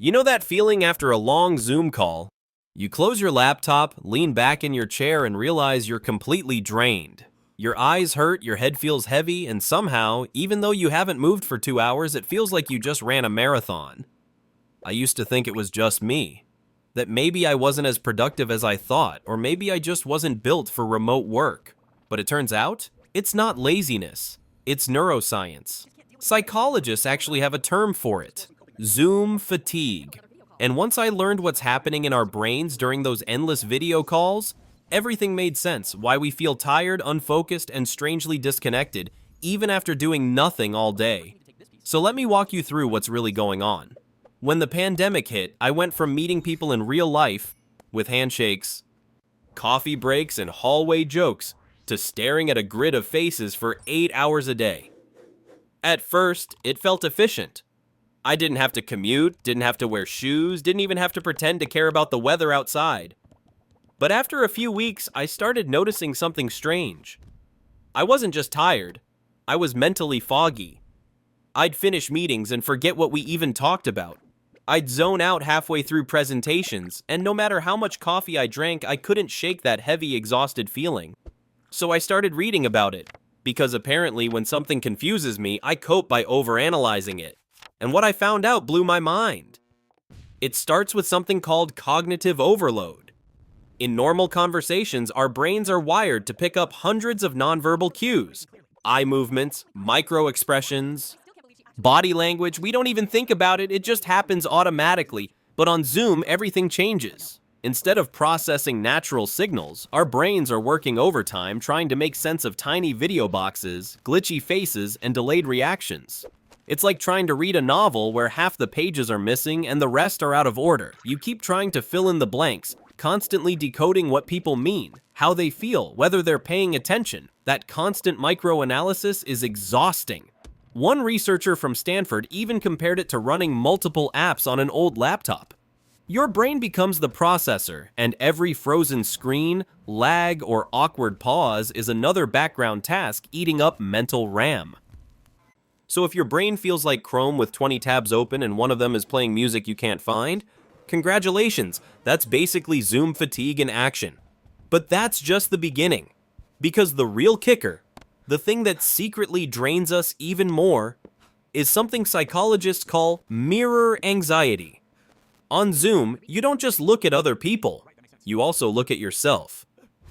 You know that feeling after a long Zoom call? You close your laptop, lean back in your chair, and realize you're completely drained. Your eyes hurt, your head feels heavy, and somehow, even though you haven't moved for 2 hours, it feels like you just ran a marathon. I used to think it was just me. That maybe I wasn't as productive as I thought, or maybe I just wasn't built for remote work. But it turns out, it's not laziness. It's neuroscience. Psychologists actually have a term for it: Zoom fatigue. And once I learned what's happening in our brains during those endless video calls, everything made sense why we feel tired, unfocused, and strangely disconnected, even after doing nothing all day. So let me walk you through what's really going on. When the pandemic hit, I went from meeting people in real life, with handshakes, coffee breaks, and hallway jokes, to staring at a grid of faces for 8 hours a day. At first, it felt efficient. I didn't have to commute, didn't have to wear shoes, didn't even have to pretend to care about the weather outside. But after a few weeks, I started noticing something strange. I wasn't just tired, I was mentally foggy. I'd finish meetings and forget what we even talked about. I'd zone out halfway through presentations, and no matter how much coffee I drank, I couldn't shake that heavy, exhausted feeling. So I started reading about it, because apparently when something confuses me, I cope by overanalyzing it. And what I found out blew my mind. It starts with something called cognitive overload. In normal conversations, our brains are wired to pick up hundreds of nonverbal cues, eye movements, micro expressions, body language. We don't even think about it, it just happens automatically. But on Zoom, everything changes. Instead of processing natural signals, our brains are working overtime trying to make sense of tiny video boxes, glitchy faces, and delayed reactions. It's like trying to read a novel where half the pages are missing and the rest are out of order. You keep trying to fill in the blanks, constantly decoding what people mean, how they feel, whether they're paying attention. That constant microanalysis is exhausting. One researcher from Stanford even compared it to running multiple apps on an old laptop. Your brain becomes the processor, and every frozen screen, lag, or awkward pause is another background task eating up mental RAM. So if your brain feels like Chrome with 20 tabs open and one of them is playing music you can't find, congratulations, that's basically Zoom fatigue in action. But that's just the beginning. Because the real kicker, the thing that secretly drains us even more, is something psychologists call mirror anxiety. On Zoom, you don't just look at other people, you also look at yourself.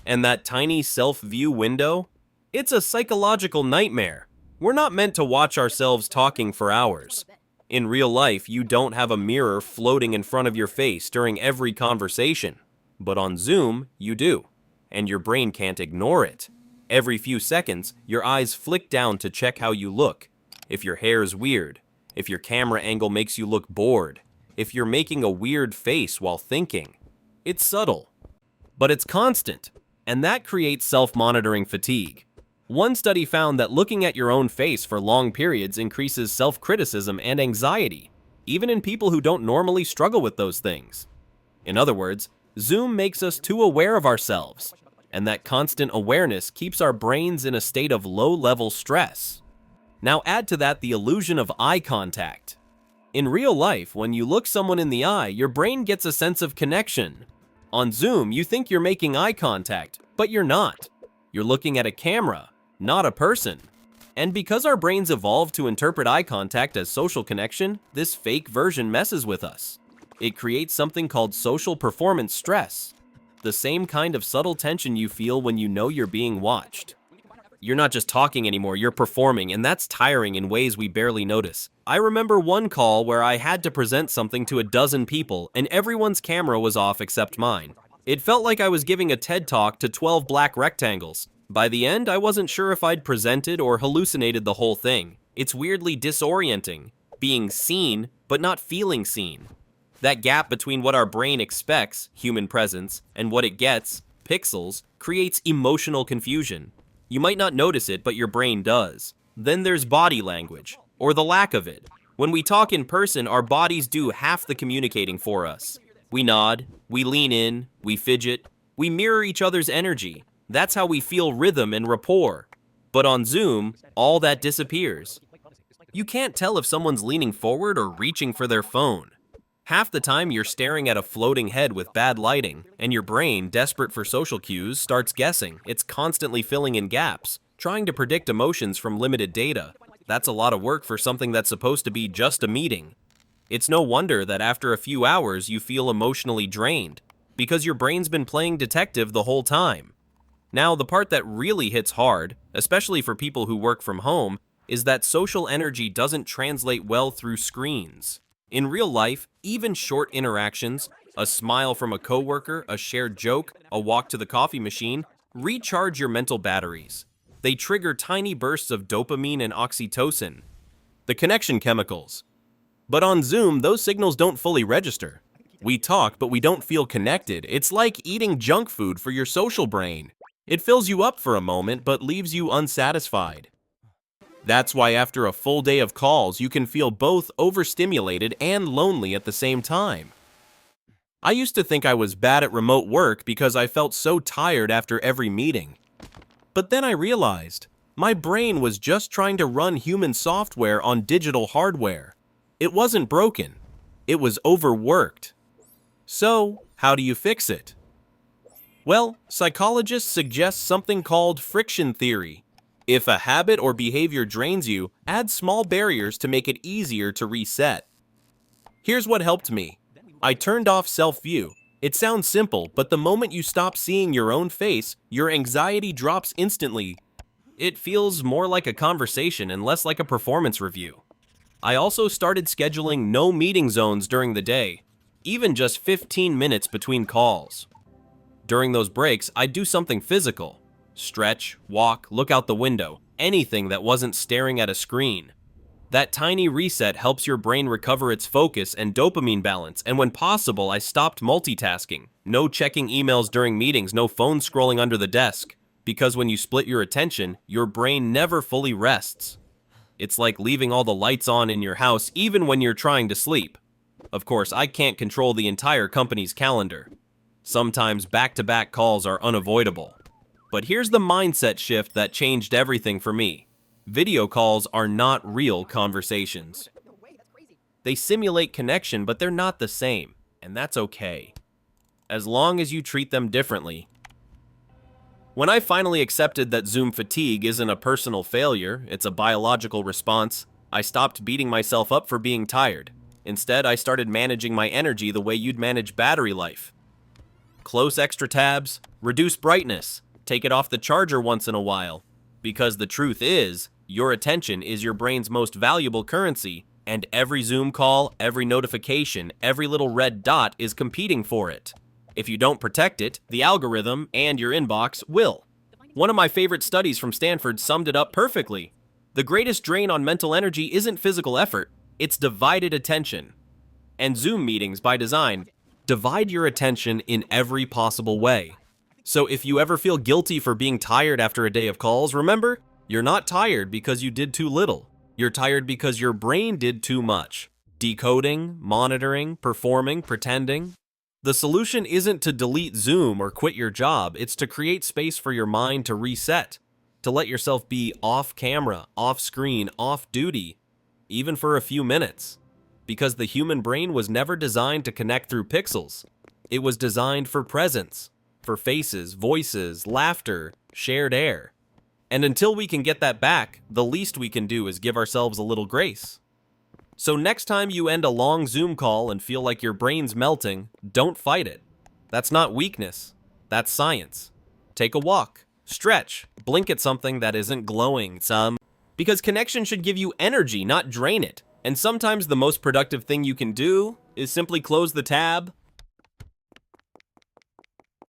And that tiny self-view window, it's a psychological nightmare. We're not meant to watch ourselves talking for hours. In real life, you don't have a mirror floating in front of your face during every conversation. But on Zoom, you do. And your brain can't ignore it. Every few seconds, your eyes flick down to check how you look. If your hair is weird, if your camera angle makes you look bored, if you're making a weird face while thinking. It's subtle, but it's constant, and that creates self-monitoring fatigue. One study found that looking at your own face for long periods increases self-criticism and anxiety, even in people who don't normally struggle with those things. In other words, Zoom makes us too aware of ourselves, and that constant awareness keeps our brains in a state of low-level stress. Now add to that the illusion of eye contact. In real life, when you look someone in the eye, your brain gets a sense of connection. On Zoom, you think you're making eye contact, but you're not. You're looking at a camera, not a person. And because our brains evolved to interpret eye contact as social connection, this fake version messes with us. It creates something called social performance stress, the same kind of subtle tension you feel when you know you're being watched. You're not just talking anymore, you're performing, and that's tiring in ways we barely notice. I remember one call where I had to present something to a dozen people, and everyone's camera was off except mine. It felt like I was giving a TED Talk to 12 black rectangles. By the end, I wasn't sure if I'd presented or hallucinated the whole thing. It's weirdly disorienting, being seen, but not feeling seen. That gap between what our brain expects, human presence, and what it gets, pixels, creates emotional confusion. You might not notice it, but your brain does. Then there's body language, or the lack of it. When we talk in person, our bodies do half the communicating for us. We nod, we lean in, we fidget, we mirror each other's energy. That's how we feel rhythm and rapport. But on Zoom, all that disappears. You can't tell if someone's leaning forward or reaching for their phone. Half the time you're staring at a floating head with bad lighting, and your brain, desperate for social cues, starts guessing. It's constantly filling in gaps, trying to predict emotions from limited data. That's a lot of work for something that's supposed to be just a meeting. It's no wonder that after a few hours you feel emotionally drained, because your brain's been playing detective the whole time. Now, the part that really hits hard, especially for people who work from home, is that social energy doesn't translate well through screens. In real life, even short interactions, a smile from a coworker, a shared joke, a walk to the coffee machine, recharge your mental batteries. They trigger tiny bursts of dopamine and oxytocin, the connection chemicals. But on Zoom, those signals don't fully register. We talk, but we don't feel connected. It's like eating junk food for your social brain. It fills you up for a moment, but leaves you unsatisfied. That's why after a full day of calls, you can feel both overstimulated and lonely at the same time. I used to think I was bad at remote work because I felt so tired after every meeting. But then I realized my brain was just trying to run human software on digital hardware. It wasn't broken. It was overworked. So, how do you fix it? Well, psychologists suggest something called friction theory. If a habit or behavior drains you, add small barriers to make it easier to reset. Here's what helped me. I turned off self-view. It sounds simple, but the moment you stop seeing your own face, your anxiety drops instantly. It feels more like a conversation and less like a performance review. I also started scheduling no meeting zones during the day, even just 15 minutes between calls. During those breaks, I'd do something physical. Stretch, walk, look out the window, anything that wasn't staring at a screen. That tiny reset helps your brain recover its focus and dopamine balance, and when possible, I stopped multitasking. No checking emails during meetings, no phone scrolling under the desk. Because when you split your attention, your brain never fully rests. It's like leaving all the lights on in your house even when you're trying to sleep. Of course, I can't control the entire company's calendar. Sometimes back-to-back calls are unavoidable. But here's the mindset shift that changed everything for me. Video calls are not real conversations. They simulate connection, but they're not the same, and that's okay, as long as you treat them differently. When I finally accepted that Zoom fatigue isn't a personal failure, it's a biological response, I stopped beating myself up for being tired. Instead, I started managing my energy the way you'd manage battery life. Close extra tabs, reduce brightness, take it off the charger once in a while. Because the truth is, your attention is your brain's most valuable currency, and every Zoom call, every notification, every little red dot is competing for it. If you don't protect it, the algorithm and your inbox will. One of my favorite studies from Stanford summed it up perfectly. The greatest drain on mental energy isn't physical effort, it's divided attention. And Zoom meetings, by design, divide your attention in every possible way. So if you ever feel guilty for being tired after a day of calls, remember, you're not tired because you did too little. You're tired because your brain did too much. Decoding, monitoring, performing, pretending. The solution isn't to delete Zoom or quit your job, it's to create space for your mind to reset, to let yourself be off camera, off screen, off duty, even for a few minutes. Because the human brain was never designed to connect through pixels. It was designed for presence, for faces, voices, laughter, shared air. And until we can get that back, the least we can do is give ourselves a little grace. So next time you end a long Zoom call and feel like your brain's melting, don't fight it. That's not weakness. That's science. Take a walk, stretch, blink at something that isn't glowing because connection should give you energy, not drain it. And sometimes the most productive thing you can do is simply close the tab,